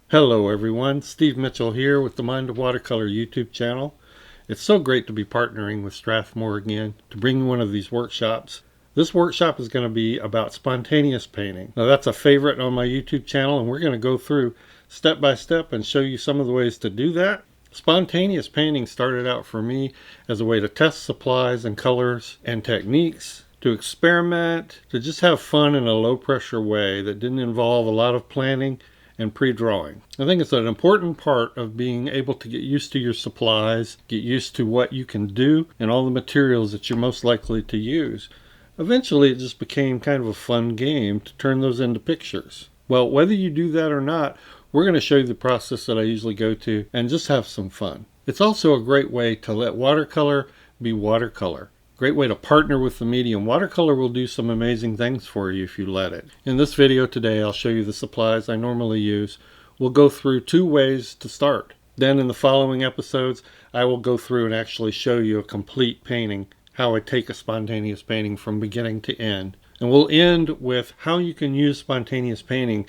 Hello everyone, Steve Mitchell here with the Mind of Watercolor YouTube channel. It's so great to be partnering with Strathmore again to bring you one of these workshops. This workshop is going to be about spontaneous painting. Now that's a favorite on my YouTube channel, and we're going to go through step by step and show you some of the ways to do that. Spontaneous painting started out for me as a way to test supplies and colors and techniques, to experiment, to just have fun in a low pressure way that didn't involve a lot of planning and pre-drawing. I think it's an important part of being able to get used to your supplies, get used to what you can do, and all the materials that you're most likely to use. Eventually it just became kind of a fun game to turn those into pictures. Well, whether you do that or not, we're going to show you the process that I usually go to and just have some fun. It's also a great way to let watercolor be watercolor. Great way to partner with the medium. Watercolor will do some amazing things for you if you let it. In this video today, I'll show you the supplies I normally use. We'll go through 2 ways to start. Then in the following episodes, I will go through and actually show you a complete painting, how I take a spontaneous painting from beginning to end. And we'll end with how you can use spontaneous painting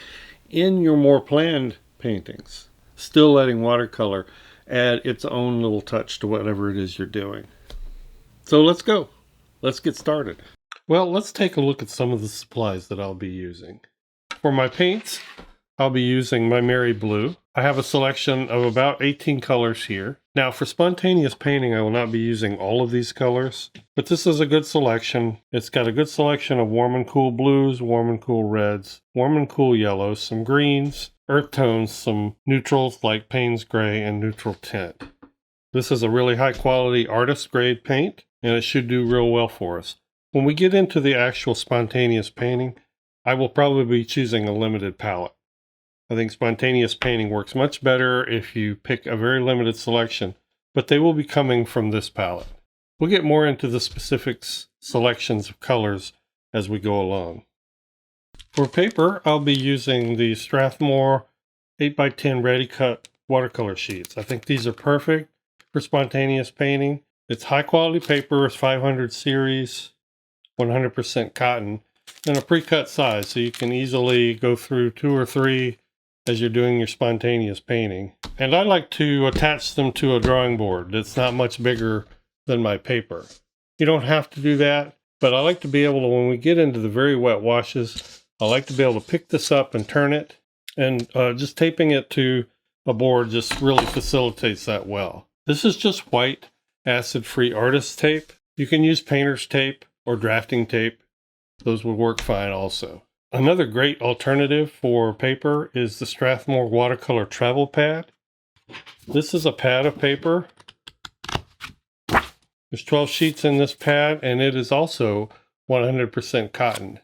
in your more planned paintings, still letting watercolor add its own little touch to whatever it is you're doing. So let's go. Let's get started. Well, let's take a look at some of the supplies that I'll be using. For my paints, I'll be using MaimeriBlu. I have a selection of about 18 colors here. Now, for spontaneous painting, I will not be using all of these colors, but this is a good selection. It's got a good selection of warm and cool blues, warm and cool reds, warm and cool yellows, some greens, earth tones, some neutrals like Payne's gray, and neutral tint. This is a really high quality artist grade paint, and it should do real well for us. When we get into the actual spontaneous painting, I will probably be choosing a limited palette. I think spontaneous painting works much better if you pick a very limited selection, but they will be coming from this palette. We'll get more into the specific selections of colors as we go along. For paper, I'll be using the Strathmore 8x10 Ready Cut watercolor sheets. I think these are perfect for spontaneous painting. It's high quality paper, it's 500 series, 100% cotton, and a pre-cut size, so you can easily go through 2 or 3 as you're doing your spontaneous painting. And I like to attach them to a drawing board that's not much bigger than my paper. You don't have to do that, but I like to be able to, when we get into the very wet washes, I like to be able to pick this up and turn it, and just taping it to a board just really facilitates that well. This is just white acid-free artist tape. You can use painter's tape or drafting tape. Those would work fine also. Another great alternative for paper is the Strathmore Watercolor Travel Pad. This is a pad of paper. There's 12 sheets in this pad, and it is also 100% cotton.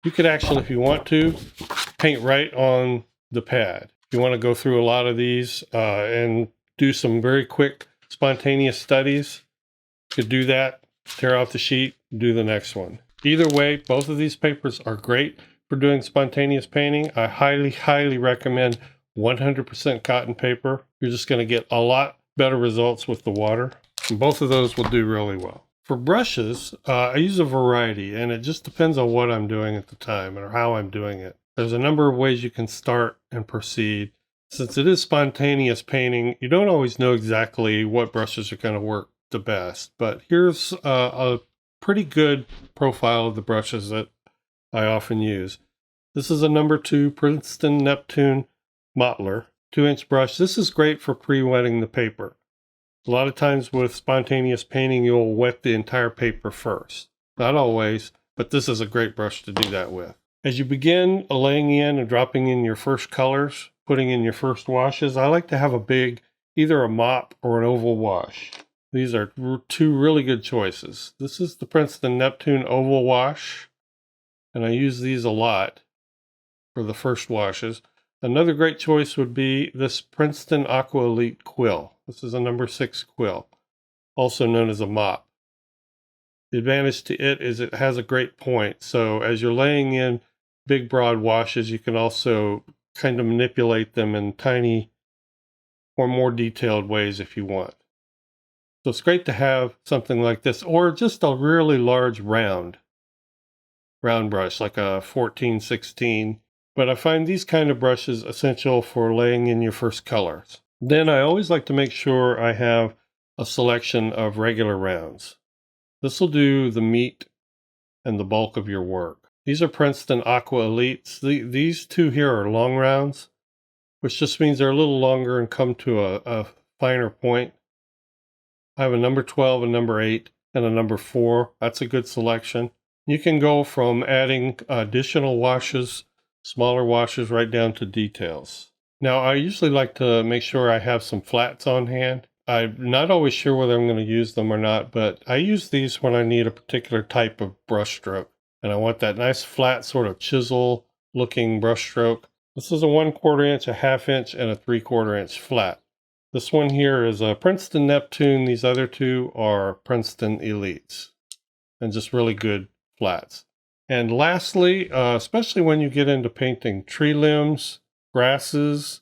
You could actually, if you want to, paint right on the pad. If you want to go through a lot of these and do some very quick spontaneous studies, you could do that, tear off the sheet, do the next one. Either way, both of these papers are great for doing spontaneous painting. I highly recommend 100% cotton paper. You're just going to get a lot better results with the water. And both of those will do really well. For brushes, I use a variety, and it just depends on what I'm doing at the time or how I'm doing it. There's a number of ways you can start and proceed. Since it is spontaneous painting, you don't always know exactly what brushes are going to work the best. But here's a pretty good profile of the brushes that I often use. This is a number 2 Princeton Neptune Mottler 2-inch brush. This is great for pre-wetting the paper. A lot of times with spontaneous painting, you'll wet the entire paper first. Not always, but this is a great brush to do that with. As you begin laying in and dropping in your first colors, putting in your first washes, I like to have a big, either a mop or an oval wash. These are 2 really good choices. This is the Princeton Neptune Oval Wash, and I use these a lot for the first washes. Another great choice would be this Princeton Aqua Elite Quill. This is a number 6 quill, also known as a mop. The advantage to it is it has a great point, so as you're laying in big broad washes, you can also kind of manipulate them in tiny or more detailed ways if you want. So it's great to have something like this, or just a really large round brush, like a 14, 16 But I find these kind of brushes essential for laying in your first colors. Then I always like to make sure I have a selection of regular rounds. This will do the meat and the bulk of your work. These are Princeton Aqua Elites. These two here are long rounds, which just means they're a little longer and come to a finer point. I have a number 12, a number 8, and a number 4. That's a good selection. You can go from adding additional washes, smaller washes, right down to details. Now, I usually like to make sure I have some flats on hand. I'm not always sure whether I'm going to use them or not, but I use these when I need a particular type of brush stroke. And I want that nice flat sort of chisel looking brush stroke. This is a 1/4 inch, a 1/2 inch, and a 3/4 inch flat. This one here is a Princeton Neptune. These other two are Princeton Elites. And just really good flats. And lastly, especially when you get into painting tree limbs, grasses,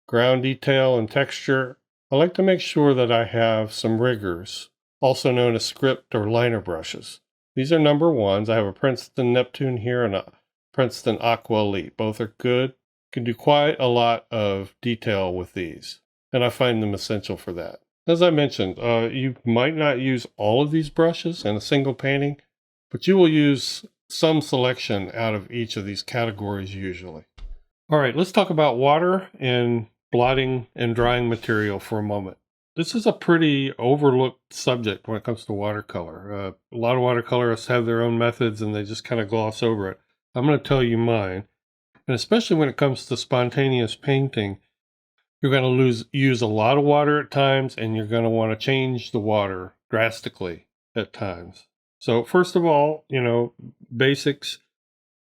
ground detail, and texture, I like to make sure that I have some riggers, also known as script or liner brushes. These are number 1s. I have a Princeton Neptune here and a Princeton Aqua Elite. Both are good. You can do quite a lot of detail with these, and I find them essential for that. As I mentioned, you might not use all of these brushes in a single painting, but you will use some selection out of each of these categories usually. All right, let's talk about water and blotting and drying material for a moment. This is a pretty overlooked subject when it comes to watercolor. A lot of watercolorists have their own methods and they just kind of gloss over it. I'm going to tell you mine. And especially when it comes to spontaneous painting, you're going to use a lot of water at times, and you're going to want to change the water drastically at times. So first of all, basics,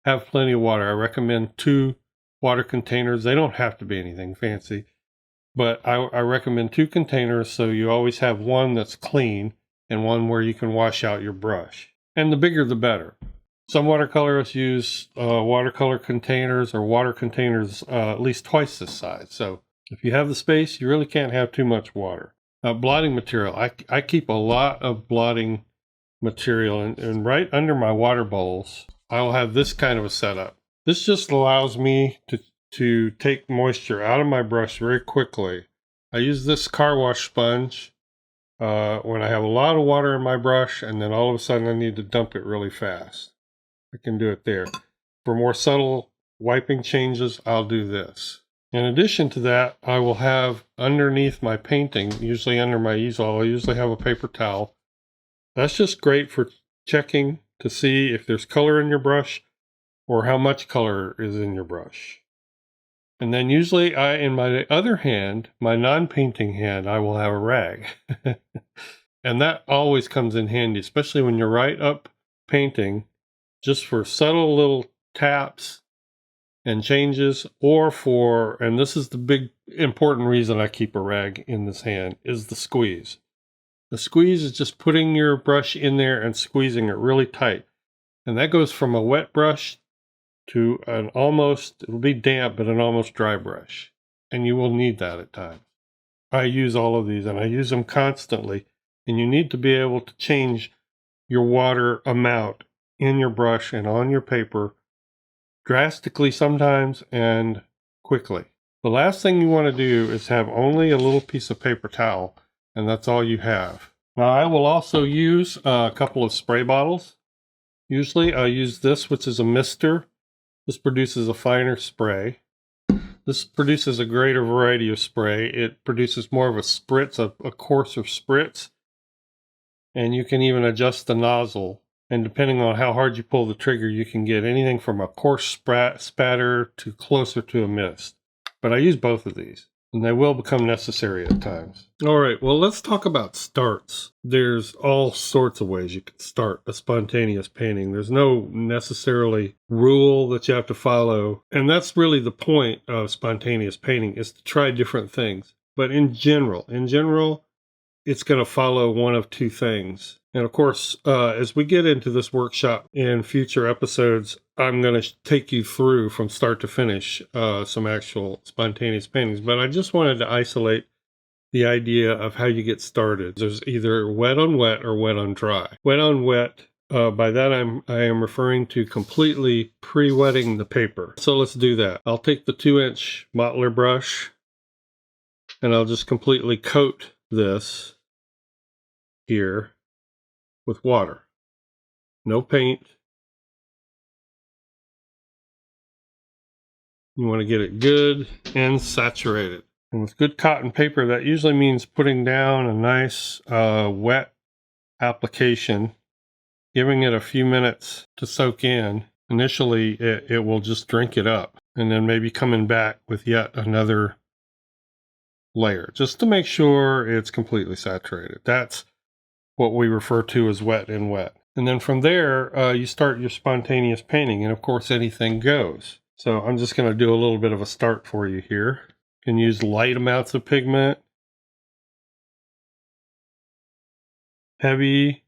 have plenty of water. I recommend 2 water containers. They don't have to be anything fancy, but I recommend 2 containers, so you always have one that's clean and one where you can wash out your brush. And the bigger the better. Some watercolorists use watercolor containers or water containers at least twice this size. So if you have the space, you really can't have too much water. Blotting material. I keep a lot of blotting material, and right under my water bowls, I'll have this kind of a setup. This just allows me to take moisture out of my brush very quickly. I use this car wash sponge when I have a lot of water in my brush, and then all of a sudden I need to dump it really fast. I can do it there. For more subtle wiping changes, I'll do this. In addition to that, I will have underneath my painting, usually under my easel, I'll usually have a paper towel. That's just great for checking to see if there's color in your brush or how much color is in your brush. And then usually in my other hand, my non-painting hand, I will have a rag. And that always comes in handy, especially when you're right up painting, just for subtle little taps and changes, or and this is the big important reason I keep a rag in this hand, is the squeeze. The squeeze is just putting your brush in there and squeezing it really tight. And that goes from a wet brush to it'll be damp, but an almost dry brush. And you will need that at times. I use all of these and I use them constantly. And you need to be able to change your water amount in your brush and on your paper drastically sometimes and quickly. The last thing you want to do is have only a little piece of paper towel, and that's all you have. Now I will also use a couple of spray bottles. Usually I use this, which is a mister. This produces a finer spray. This produces a greater variety of spray. It produces more of a spritz, a coarser spritz. And you can even adjust the nozzle. And depending on how hard you pull the trigger, you can get anything from a coarse spatter to closer to a mist. But I use both of these, and they will become necessary at times. All right, well, let's talk about starts. There's all sorts of ways you can start a spontaneous painting. There's no necessarily rule that you have to follow. And that's really the point of spontaneous painting, is to try different things. But in general, it's going to follow one of 2 things. And of course, as we get into this workshop in future episodes, I'm going to take you through from start to finish some actual spontaneous paintings. But I just wanted to isolate the idea of how you get started. There's either wet on wet or wet on dry. Wet on wet, by that I am referring to completely pre-wetting the paper. So let's do that. I'll take the 2-inch modeler brush and I'll just completely coat this here with water. No paint. You want to get it good and saturated. And with good cotton paper, that usually means putting down a nice wet application, giving it a few minutes to soak in. Initially, it will just drink it up, and then maybe coming back with yet another layer, just to make sure it's completely saturated. That's what we refer to as wet in wet. And then from there, you start your spontaneous painting, and of course, anything goes. So I'm just going to do a little bit of a start for you here. You can use light amounts of pigment, heavy,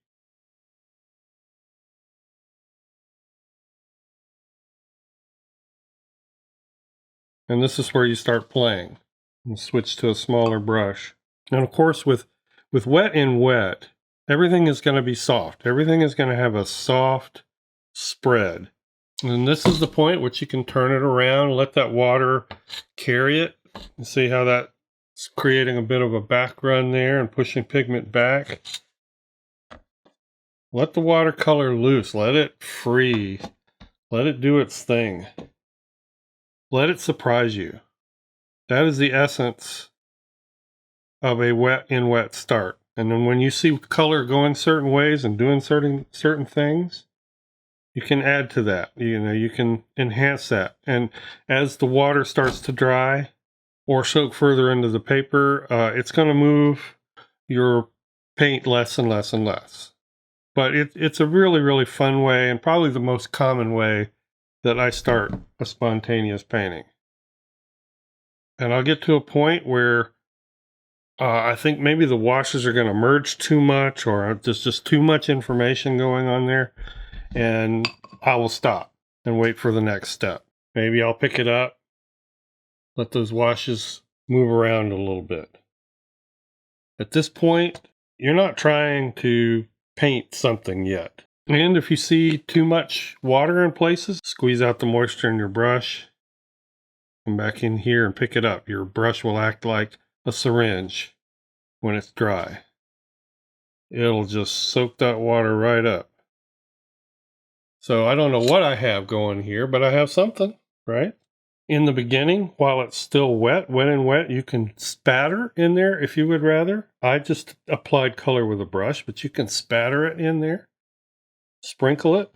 and this is where you start playing. And switch to a smaller brush. And of course, with wet in wet, everything is going to be soft. Everything is going to have a soft spread. And this is the point which you can turn it around, let that water carry it. You see how that's creating a bit of a back run there and pushing pigment back. Let the watercolor loose. Let it free. Let it do its thing. Let it surprise you. That is the essence of a wet in wet start. And then when you see color going certain ways and doing certain things, you can add to that. You can enhance that. And as the water starts to dry or soak further into the paper, it's going to move your paint less and less and less. But it's a really, really fun way, and probably the most common way that I start a spontaneous painting. And I'll get to a point where I think maybe the washes are going to merge too much, or there's just too much information going on there. And I will stop and wait for the next step. Maybe I'll pick it up, let those washes move around a little bit. At this point, you're not trying to paint something yet. And if you see too much water in places, squeeze out the moisture in your brush. Come back in here and pick it up. Your brush will act like a syringe when it's dry. It'll just soak that water right up. So I don't know what I have going here, but I have something, right? In the beginning, while it's still wet and wet, you can spatter in there if you would rather. I just applied color with a brush, but you can spatter it in there. Sprinkle it.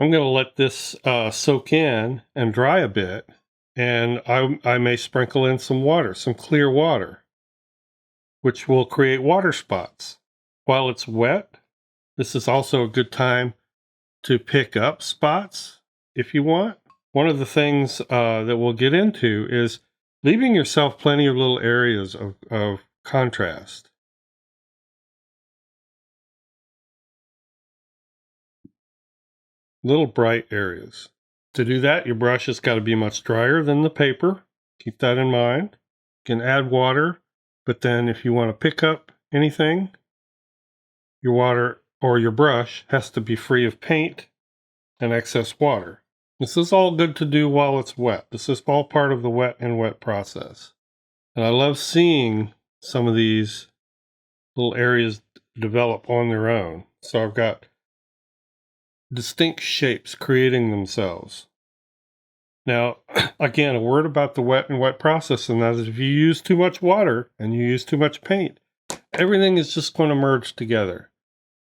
I'm going to let this soak in and dry a bit. And I may sprinkle in some water, some clear water, which will create water spots. While it's wet, this is also a good time to pick up spots if you want. One of the things that we'll get into is leaving yourself plenty of little areas of contrast. Little bright areas. To do that, your brush has got to be much drier than the paper. Keep that in mind. You can add water, but then if you want to pick up anything, your water or your brush has to be free of paint and excess water. This is all good to do while it's wet. This is all part of the wet and wet process. And I love seeing some of these little areas develop on their own. So I've got distinct shapes creating themselves. Now, again, a word about the wet and wet process, and that is if you use too much water and you use too much paint, everything is just going to merge together.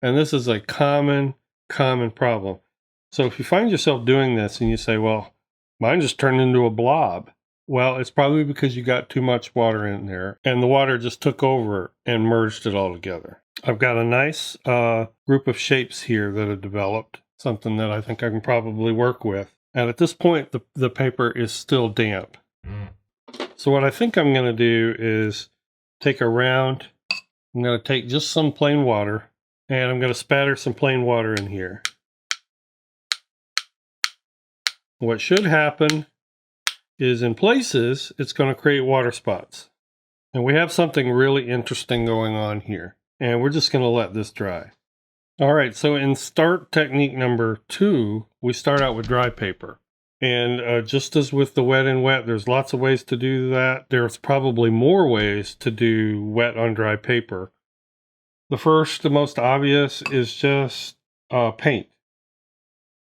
And this is a common problem. So if you find yourself doing this and you say, well, mine just turned into a blob. Well, it's probably because you got too much water in there and the water just took over and merged it all together. I've got a nice group of shapes here that have developed, something that I think I can probably work with. And at this point, the paper is still damp. So what I think I'm going to do is take a round. I'm going to take just some plain water, and I'm going to spatter some plain water in here. What should happen is in places, it's going to create water spots. And we have something really interesting going on here. And we're just going to let this dry. All right, so in start technique number 2, we start out with dry paper. And just as with the wet and wet, there's lots of ways to do that. There's probably more ways to do wet on dry paper. The first, the most obvious, is just paint.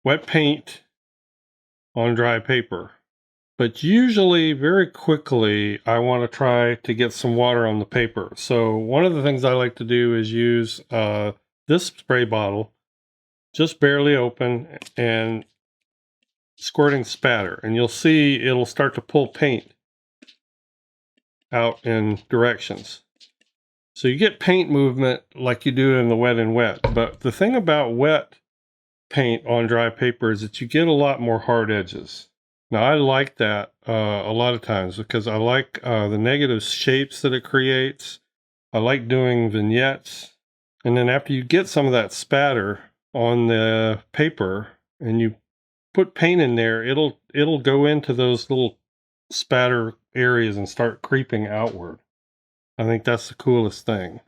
Wet paint on dry paper. But usually, very quickly, I want to try to get some water on the paper. So one of the things I like to do is use this spray bottle, just barely open, and squirting spatter. And you'll see it'll start to pull paint out in directions. So you get paint movement like you do in the wet and wet. But the thing about wet paint on dry paper is that you get a lot more hard edges. Now, I like that a lot of times because I like the negative shapes that it creates. I like doing vignettes. And then after you get some of that spatter on the paper and you put paint in there, it'll go into those little spatter areas and start creeping outward. I think that's the coolest thing.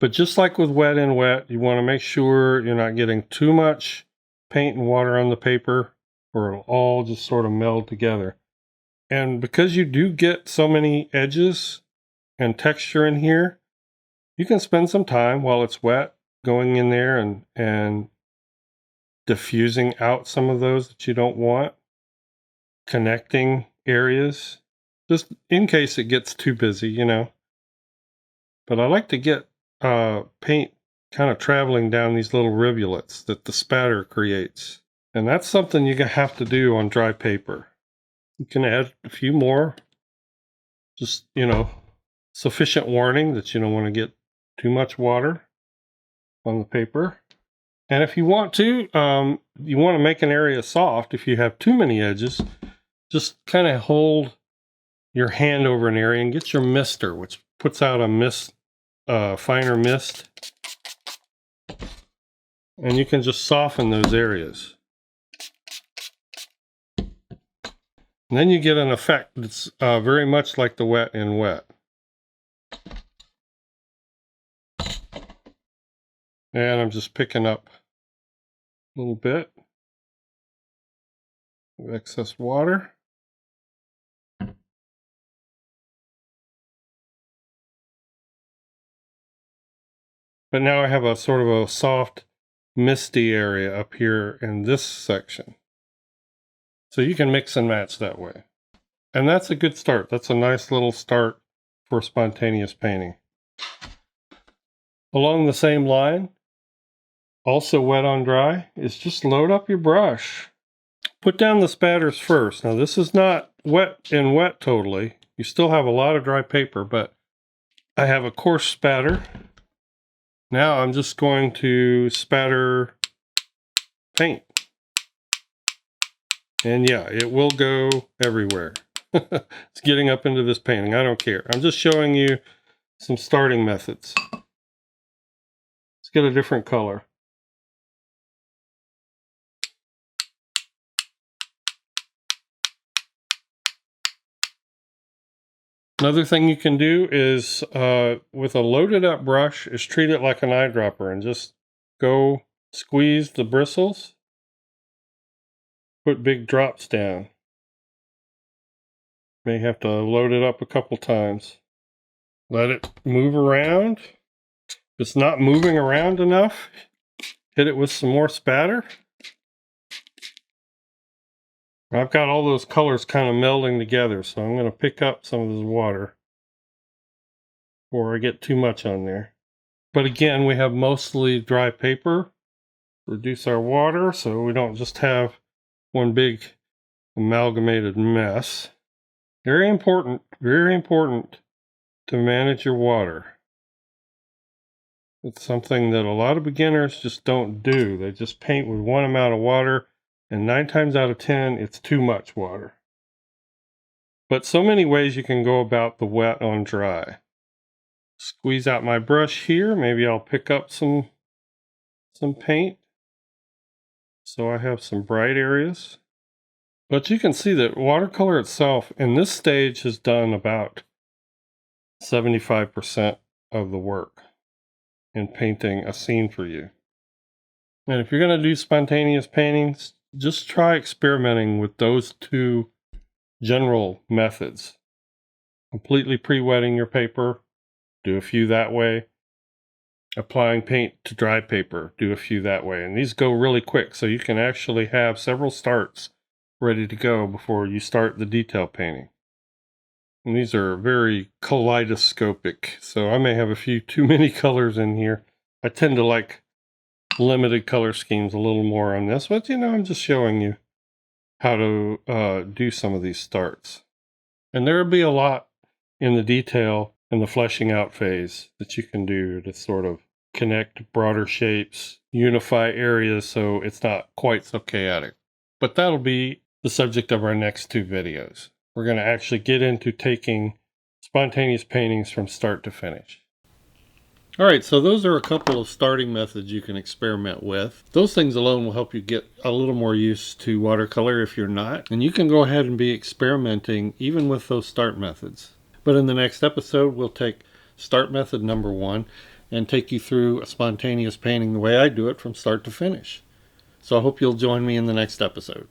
But just like with wet and wet, you want to make sure you're not getting too much paint and water on the paper, or it'll all just sort of meld together. And because you do get so many edges and texture in here, you can spend some time while it's wet going in there and diffusing out some of those that you don't want, connecting areas, just in case it gets too busy, you know. But I like to get paint kind of traveling down these little rivulets that the spatter creates. And that's something you have to do on dry paper. You can add a few more. Just, you know, sufficient warning that you don't want to get too much water on the paper. And if you want to make an area soft, if you have too many edges, just kind of hold your hand over an area and get your mister, which puts out a mist, finer mist. And you can just soften those areas. And then you get an effect that's very much like the wet and wet. And I'm just picking up a little bit of excess water. But now I have a sort of a soft, misty area up here in this section. So you can mix and match that way. And that's a good start. That's a nice little start for spontaneous painting. Along the same line, also wet on dry, is just load up your brush. Put down the spatters first. Now this is not wet and wet totally. You still have a lot of dry paper, but I have a coarse spatter. Now I'm just going to spatter paint. And yeah, it will go everywhere. It's getting up into this painting. I don't care. I'm just showing you some starting methods. Let's get a different color. Another thing you can do is, with a loaded up brush, is treat it like an eyedropper and just go squeeze the bristles. Put big drops down. May have to load it up a couple times. Let it move around. If it's not moving around enough, hit it with some more spatter. I've got all those colors kind of melding together, so I'm going to pick up some of this water before I get too much on there. But again, we have mostly dry paper. Reduce our water so we don't just have one big amalgamated mess. Very important to manage your water. It's something that a lot of beginners just don't do. They just paint with one amount of water, and 9 times out of 10, it's too much water. But so many ways you can go about the wet on dry. Squeeze out my brush here. Maybe I'll pick up some paint, so I have some bright areas. But you can see that watercolor itself in this stage has done about 75% of the work in painting a scene for you. And if you're going to do spontaneous paintings, Just try experimenting with those two general methods. Completely pre-wetting your paper, do a few that way. Applying paint to dry paper, do a few that way. And these go really quick, so you can actually have several starts ready to go before you start the detail painting. And these are very kaleidoscopic, so I may have a few too many colors in here. I tend to like limited color schemes a little more on this, but I'm just showing you how to do some of these starts. And there'll be a lot in the detail and the fleshing out phase that you can do to sort of connect broader shapes, unify areas so it's not quite so chaotic. But that'll be the subject of our next two videos. We're going to actually get into taking spontaneous paintings from start to finish. Alright, so those are a couple of starting methods you can experiment with. Those things alone will help you get a little more used to watercolor if you're not. And you can go ahead and be experimenting even with those start methods. But in the next episode, we'll take start method number 1 and take you through a spontaneous painting the way I do it from start to finish. So I hope you'll join me in the next episode.